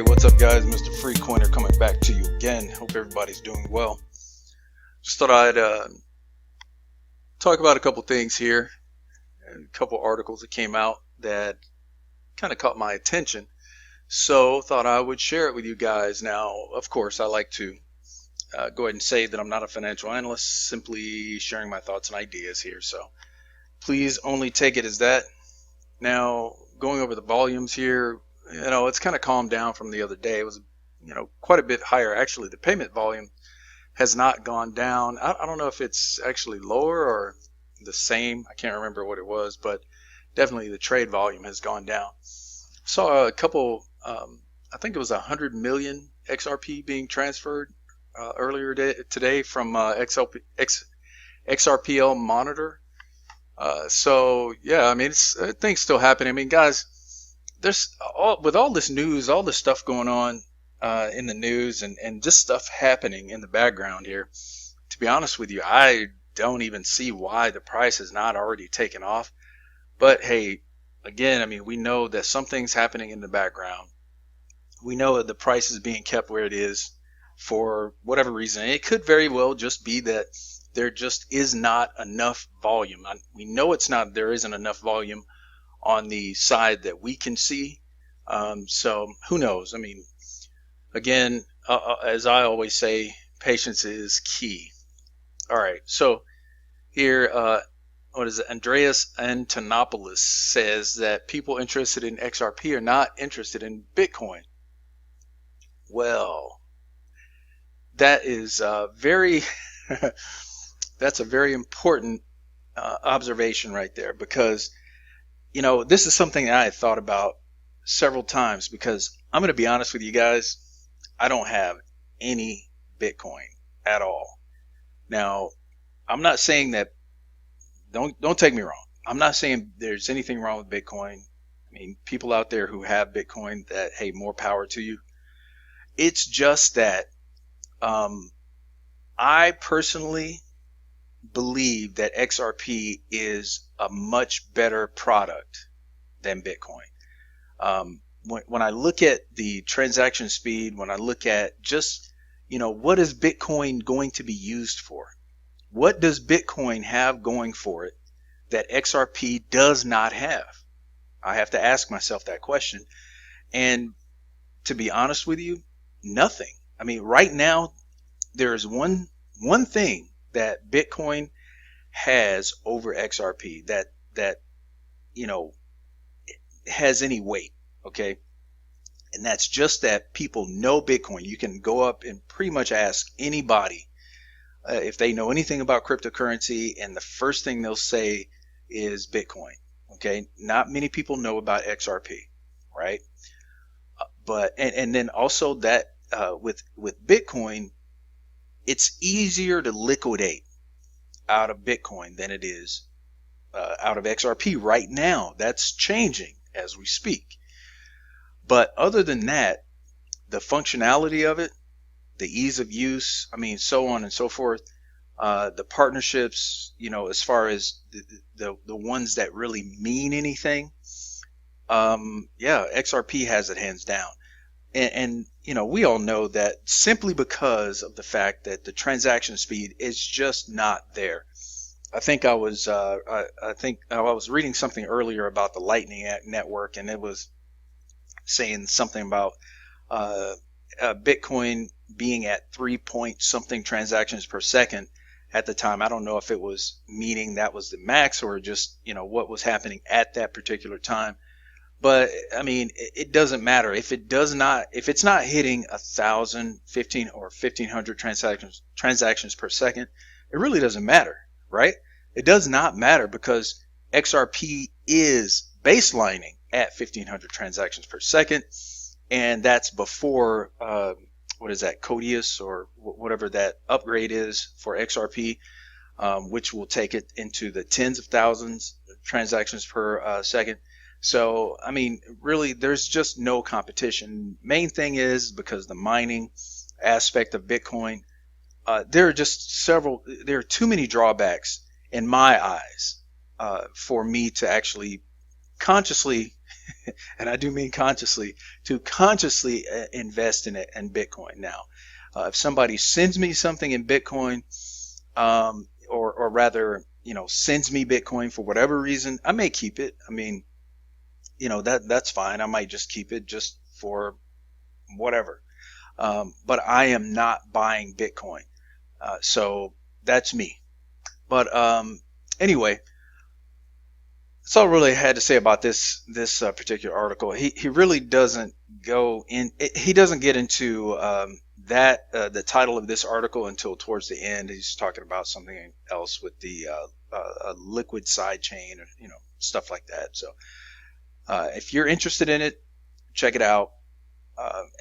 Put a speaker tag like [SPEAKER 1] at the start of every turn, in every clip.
[SPEAKER 1] Hey, what's up guys? Mr. Free Coiner coming back to you again. Hope everybody's doing well. Just thought I'd talk about a couple things here, and a couple articles that came out that kind of caught my attention. So thought I would share it with you guys. Now, of course, I like to go ahead and say that I'm not a financial analyst, simply sharing my thoughts and ideas here. So please only take it as that. Now, going over the volumes here, it's kind of calmed down from the other day. It was, quite a bit higher. Actually, the payment volume has not gone down. I don't know if it's actually lower or the same. I can't remember what it was, but definitely the trade volume has gone down. Saw a couple, I think it was 100 million XRP being transferred earlier today from XRPL Monitor. So yeah, I mean, things still happening. I mean, guys, with all this news, all this stuff going on in the news, and just stuff happening in the background here. To be honest with you, I don't even see why the price has not already taken off. But hey, again, I mean, we know that something's happening in the background. We know that the price is being kept where it is for whatever reason. It could very well just be that there just is not enough volume. We know there isn't enough volume on the side that we can see. So who knows? I mean, again, as I always say, patience is key. All right, so here, what is it? Andreas Antonopoulos says that people interested in XRP are not interested in Bitcoin. Well, that is very that's a very important observation right there, because this is something that I had thought about several times, because I'm going to be honest with you guys, I don't have any Bitcoin at all. Now, I'm not saying that, don't take me wrong, I'm not saying there's anything wrong with Bitcoin. I mean, people out there who have Bitcoin, that, hey, more power to you. It's just that I personally believe that XRP is a much better product than Bitcoin. When I look at the transaction speed, when I look at just, what is Bitcoin going to be used for? What does Bitcoin have going for it that XRP does not have? I have to ask myself that question. And to be honest with you, nothing. I mean, right now, there's one thing that Bitcoin has over XRP that has any weight, okay? And that's just that people know Bitcoin. You can go up and pretty much ask anybody if they know anything about cryptocurrency, and the first thing they'll say is Bitcoin, okay? Not many people know about XRP, right? But and then also that with Bitcoin, it's easier to liquidate out of Bitcoin than it is out of XRP right now. That's changing as we speak. But other than that, the functionality of it, the ease of use, I mean, so on and so forth, the partnerships, as far as the ones that really mean anything, yeah, XRP has it hands down. And we all know that simply because of the fact that the transaction speed is just not there. I think I was reading something earlier about the Lightning Network, and it was saying something about Bitcoin being at 3 point something transactions per second at the time. I don't know if it was meaning that was the max or just what was happening at that particular time. But I mean, it doesn't matter if it's not hitting 1,000, 15 or 1,500 transactions per second. It really doesn't matter, right? It does not matter, because XRP is baselining at 1,500 transactions per second, and that's before what is that, Codius, or whatever that upgrade is for XRP, which will take it into the tens of thousands of transactions per second. So, I mean, really, there's just no competition. Main thing is because the mining aspect of Bitcoin, there are too many drawbacks in my eyes for me to actually consciously and I do mean consciously, to consciously invest in it in Bitcoin. Now, if somebody sends me something in Bitcoin, or rather, sends me Bitcoin for whatever reason, I may keep it. I mean, that's fine. I might just keep it just for whatever. But I am not buying Bitcoin. So that's me. But anyway, that's all I really had to say about this particular article. He really doesn't go in. He doesn't get into the title of this article until towards the end. He's talking about something else with the liquid side chain, or stuff like that. So if you're interested in it, check it out.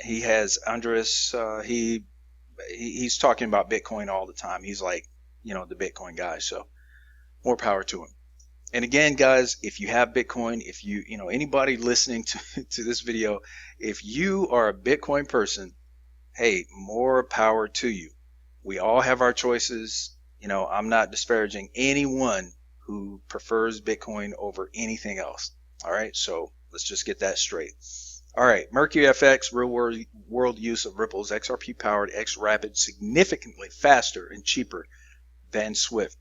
[SPEAKER 1] He has Andres. He's talking about Bitcoin all the time. He's like, the Bitcoin guy. So more power to him. And again, guys, if you have Bitcoin, if anybody listening to this video, if you are a Bitcoin person, hey, more power to you. We all have our choices. I'm not disparaging anyone who prefers Bitcoin over anything else. All right, so let's just get that straight. All right, Mercury FX, real world use of Ripple's XRP powered XRapid, significantly faster and cheaper than Swift.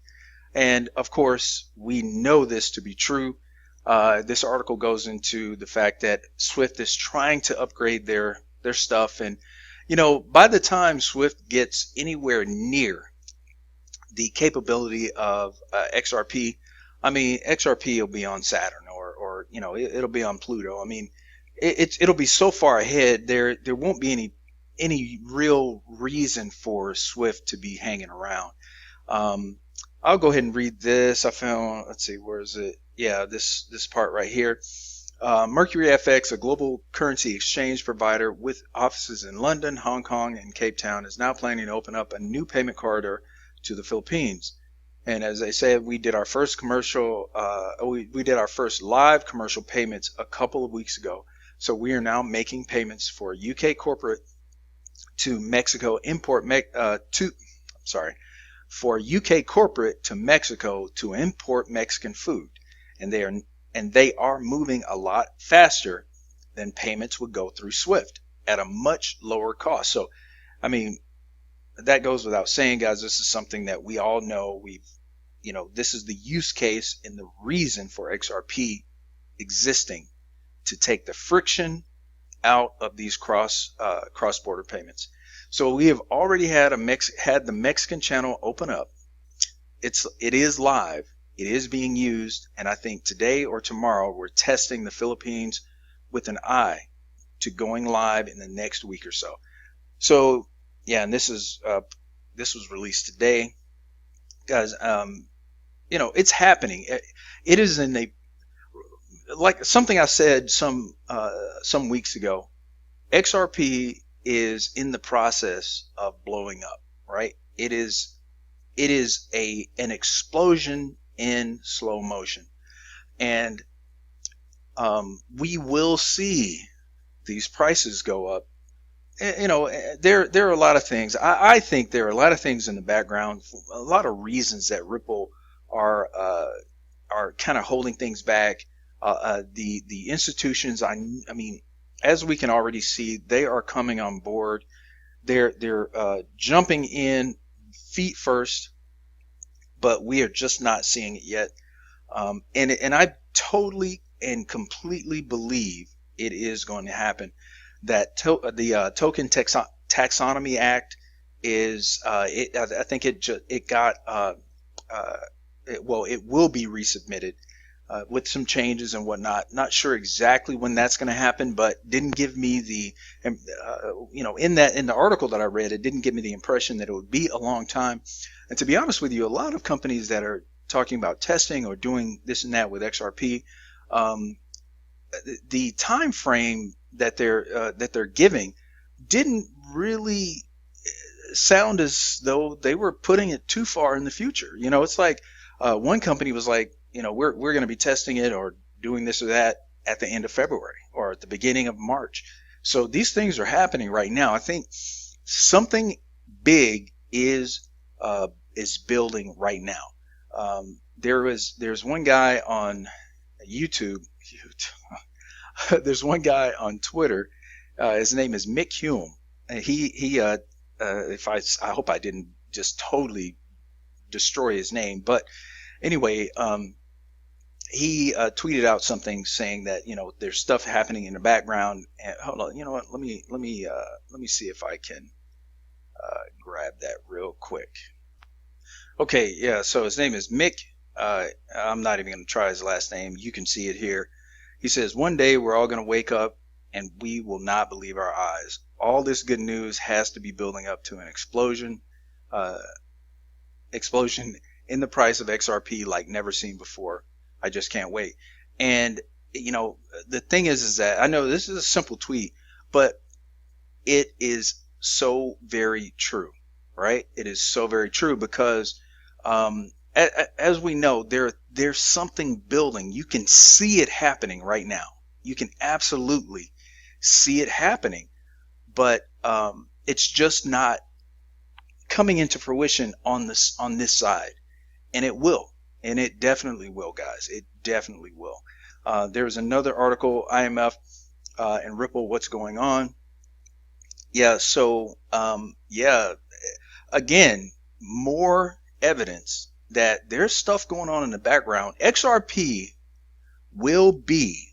[SPEAKER 1] And of course, we know this to be true. This article goes into the fact that Swift is trying to upgrade their stuff. And, by the time Swift gets anywhere near the capability of XRP, I mean, XRP will be on Saturn, or it'll be on Pluto. I mean, it'll be so far ahead, there won't be any real reason for Swift to be hanging around. I'll go ahead and read this. I found, let's see, where is it? Yeah, this part right here. Mercury FX, a global currency exchange provider with offices in London, Hong Kong, and Cape Town, is now planning to open up a new payment corridor to the Philippines. And as I said, we did our first commercial, we did our first live commercial payments a couple of weeks ago. So we are now making payments for UK corporate to Mexico for UK corporate to Mexico to import Mexican food, and they are moving a lot faster than payments would go through Swift at a much lower cost. So, I mean, that goes without saying, guys. This is something that we all know. This is the use case and the reason for XRP existing, to take the friction out of these cross-border payments. So we have already had the Mexican channel open up. It is live. It is being used, and I think today or tomorrow we're testing the Philippines with an eye to going live in the next week or so. So yeah, and this was released today, guys. It's happening. It is like something I said some weeks ago. XRP is in the process of blowing up, right? It is an explosion in slow motion, and we will see these prices go up. There are a lot of things. I think there are a lot of things in the background, a lot of reasons that Ripple are kind of holding things back. The institutions, I mean, as we can already see, they are coming on board. They're jumping in feet first, but we are just not seeing it yet. And I totally and completely believe it is going to happen. That the Token Taxonomy Act is, I think it will be resubmitted. With some changes and whatnot. Not sure exactly when that's going to happen, but didn't give me the, in the article that I read, it didn't give me the impression that it would be a long time. And to be honest with you, a lot of companies that are talking about testing or doing this and that with XRP, the time frame that they're giving didn't really sound as though they were putting it too far in the future. It's like one company was like, we're going to be testing it or doing this or that at the end of February or at the beginning of March. So these things are happening right now. I think something big is building right now. There's one guy on YouTube. there's one guy on Twitter. His name is Mick Hume. And if I hope I didn't just totally destroy his name, but anyway, he tweeted out something saying that there's stuff happening in the background. And hold on, you know what? Let me see if I can grab that real quick. Okay, yeah. So his name is Mick. I'm not even going to try his last name. You can see it here. He says, one day we're all going to wake up and we will not believe our eyes. All this good news has to be building up to an explosion in the price of XRP like never seen before. I just can't wait. And the thing is that I know this is a simple tweet, but it is so very true, right? It is so very true because as we know, there's something building. You can see it happening right now. You can absolutely see it happening, but it's just not coming into fruition on this side, and it will, and it definitely will, guys. It definitely will. There's another article, IMF and Ripple, what's going on? Yeah. So again, more evidence that there's stuff going on in the background. XRP will be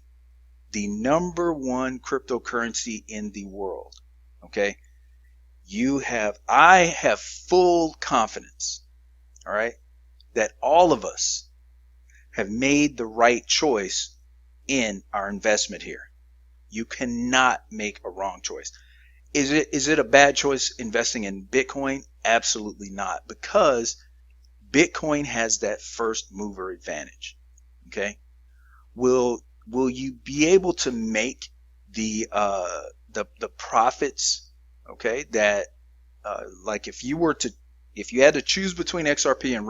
[SPEAKER 1] the #1 cryptocurrency in the world. Okay. I have full confidence, all right, that all of us have made the right choice in our investment here. You cannot make a wrong choice. Is it a bad choice investing in Bitcoin? Absolutely not, because Bitcoin has that first mover advantage. Okay. Will you be able to make the profits? Okay, that like if you had to choose between XRP and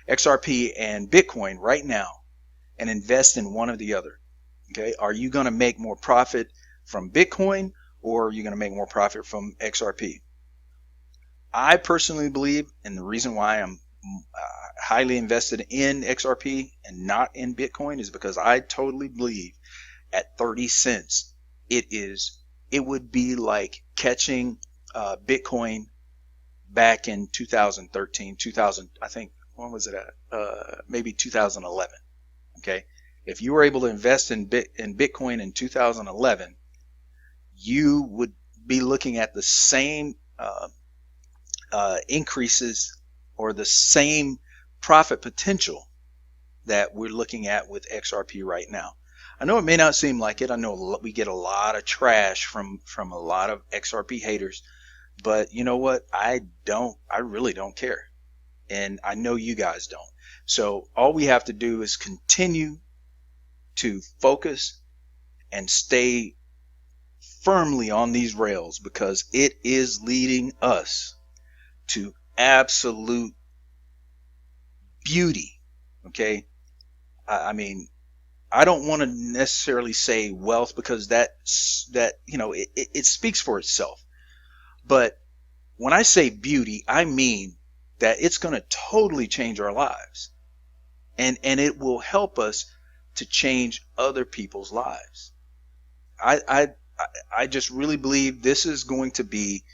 [SPEAKER 1] XRP and Bitcoin right now and invest in one or the other, okay, are you going to make more profit from Bitcoin or are you going to make more profit from XRP? I personally believe, and the reason why I'm highly invested in XRP and not in Bitcoin is because I totally believe at 30 cents it would be like catching Bitcoin back in 2013, 2000, I think, when was it at? Maybe 2011. Okay. If you were able to invest in Bitcoin in 2011, you would be looking at the same increases or the same profit potential that we're looking at with XRP right now. I know it may not seem like it. I know we get a lot of trash from a lot of XRP haters, but you know what? I really don't care. And I know you guys don't. So all we have to do is continue to focus and stay firmly on these rails because it is leading us to absolute beauty. Okay. I mean, I don't want to necessarily say wealth because that it speaks for itself. But when I say beauty, I mean that it's going to totally change our lives, and it will help us to change other people's lives. I just really believe this is going to be,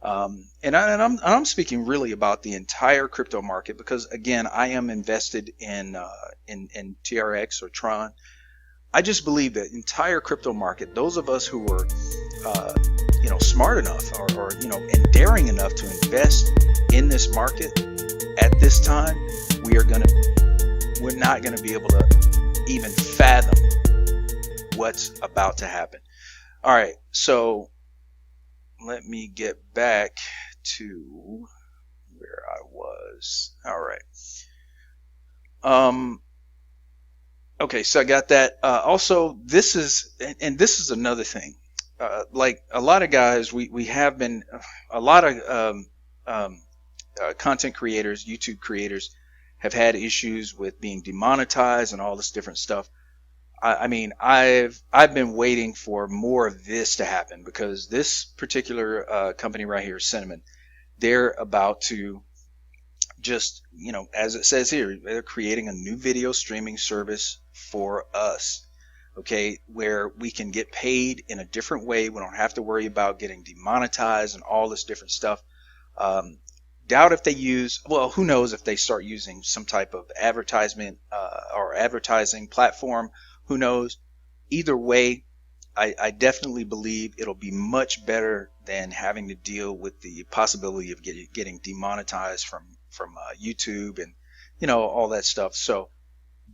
[SPEAKER 1] and I'm speaking really about the entire crypto market because again I am invested in TRX or Tron. I just believe that entire crypto market, those of us who were smart enough or and daring enough to invest in this market at this time, we're not gonna be able to even fathom what's about to happen. All right, so let me get back to where I was. All right. Okay, so I got that. Also, this is another thing. Like a lot of guys, we have been a lot of content creators, YouTube creators, have had issues with being demonetized and all this different stuff. I mean, I've been waiting for more of this to happen because this particular company right here, Cinnamon, they're about to just, as it says here, they're creating a new video streaming service for us. okay, where we can get paid in a different way. We don't have to worry about getting demonetized and all this different stuff. Doubt if they use, well, who knows if they start using some type of advertisement or advertising platform, who knows. Either way, I definitely believe it'll be much better than having to deal with the possibility of getting demonetized from YouTube and all that stuff. So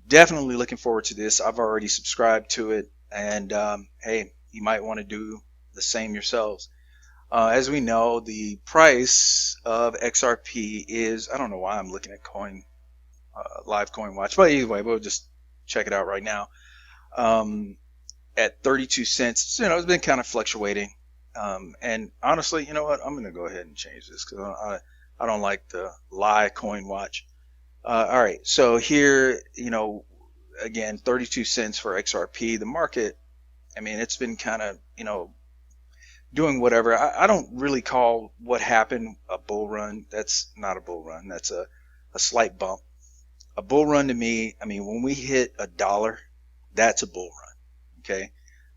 [SPEAKER 1] definitely looking forward to this. I've already subscribed to it, and hey, you might want to do the same yourselves. As we know, the price of XRP is, I don't know why I'm looking at live coin watch, but anyway, we'll just check it out right now. At 32 cents, it's been kind of fluctuating. And honestly, you know what? I'm going to go ahead and change this because I don't like the live coin watch. All right, so here, again, 32 cents for XRP. The market, I mean, it's been kind of, doing whatever. I don't really call what happened a bull run. That's not a bull run. That's a slight bump. A bull run to me, I mean, when we hit $1, that's a bull run. Okay.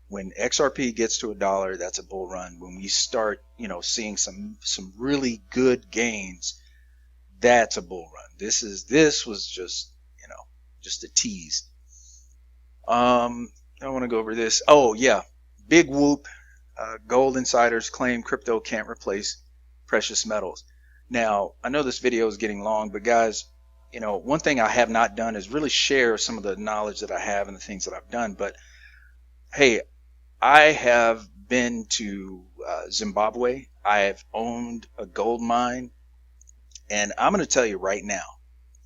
[SPEAKER 1] When XRP gets to $1, that's a bull run. When we start, seeing some really good gains, that's a bull run. This was just, just a tease. I want to go over this. Oh yeah. Big whoop. Gold insiders claim crypto can't replace precious metals. Now, I know this video is getting long, but guys, one thing I have not done is really share some of the knowledge that I have and the things that I've done. But hey, I have been to Zimbabwe. I have owned a gold mine, and I'm going to tell you right now,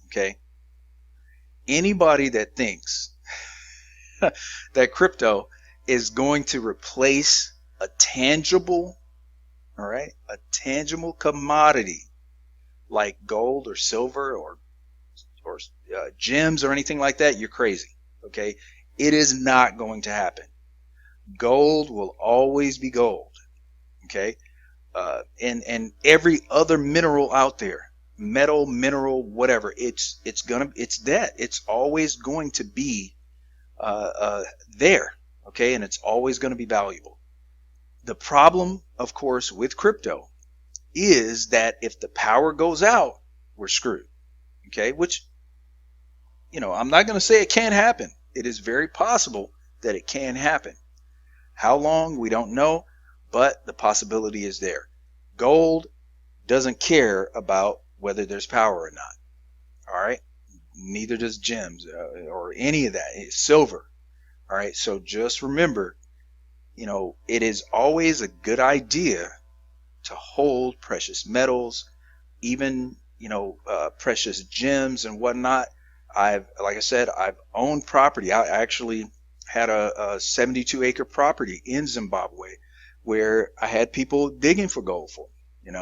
[SPEAKER 1] okay, anybody that thinks that crypto is going to replace a tangible, all right, a tangible commodity like gold or silver or gems or anything like that, you're crazy. Okay, it is not going to happen. Gold will always be gold. Okay, and every other mineral out there, metal, mineral, whatever, it's that. It's always going to be there. Okay, and it's always going to be valuable. The problem, of course, with crypto is that if the power goes out, we're screwed. Okay, which, I'm not going to say it can't happen. It is very possible that it can happen. How long, we don't know, but the possibility is there. Gold doesn't care about whether there's power or not. All right, neither does gems or any of that. It's silver. All right, so just remember, it is always a good idea to hold precious metals, even, precious gems and whatnot. Like I said, I've owned property. I actually had a 72-acre property in Zimbabwe where I had people digging for gold for me.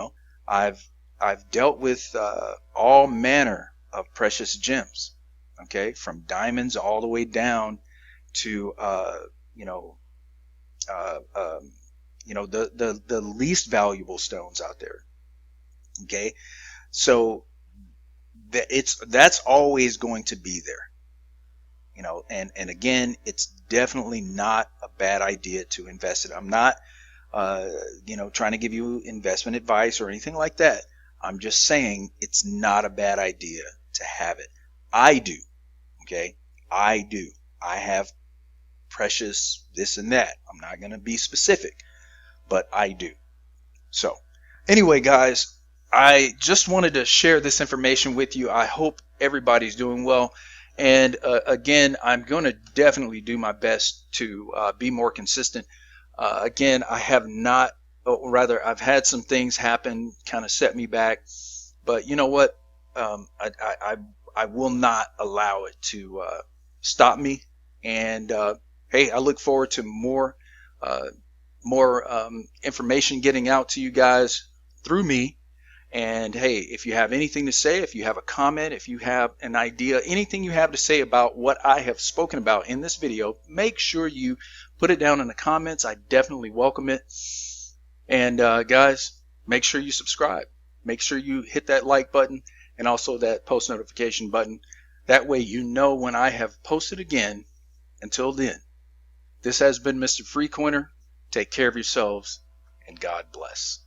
[SPEAKER 1] I've dealt with all manner of precious gems, okay, from diamonds all the way down to the least valuable stones out there. Okay, so that's always going to be there. And again, it's definitely not a bad idea to invest it. I'm not trying to give you investment advice or anything like that. I'm just saying it's not a bad idea to have it. I do. Okay, I do. I have precious this and that. I'm not going to be specific, but I do. So anyway, guys, I just wanted to share this information with you. I hope everybody's doing well. And again, I'm going to definitely do my best to be more consistent. Again, I have not, or rather, I've had some things happen, kind of set me back. But you know what? I will not allow it to stop me. And hey, I look forward to more information getting out to you guys through me. And hey, if you have anything to say, if you have a comment, if you have an idea, anything you have to say about what I have spoken about in this video, make sure you put it down in the comments. I definitely welcome it. And guys, make sure you subscribe. Make sure you hit that like button and also that post notification button. That way you know when I have posted again. Until then, This has been Mr. Freecoiner. Take care of yourselves, and God bless.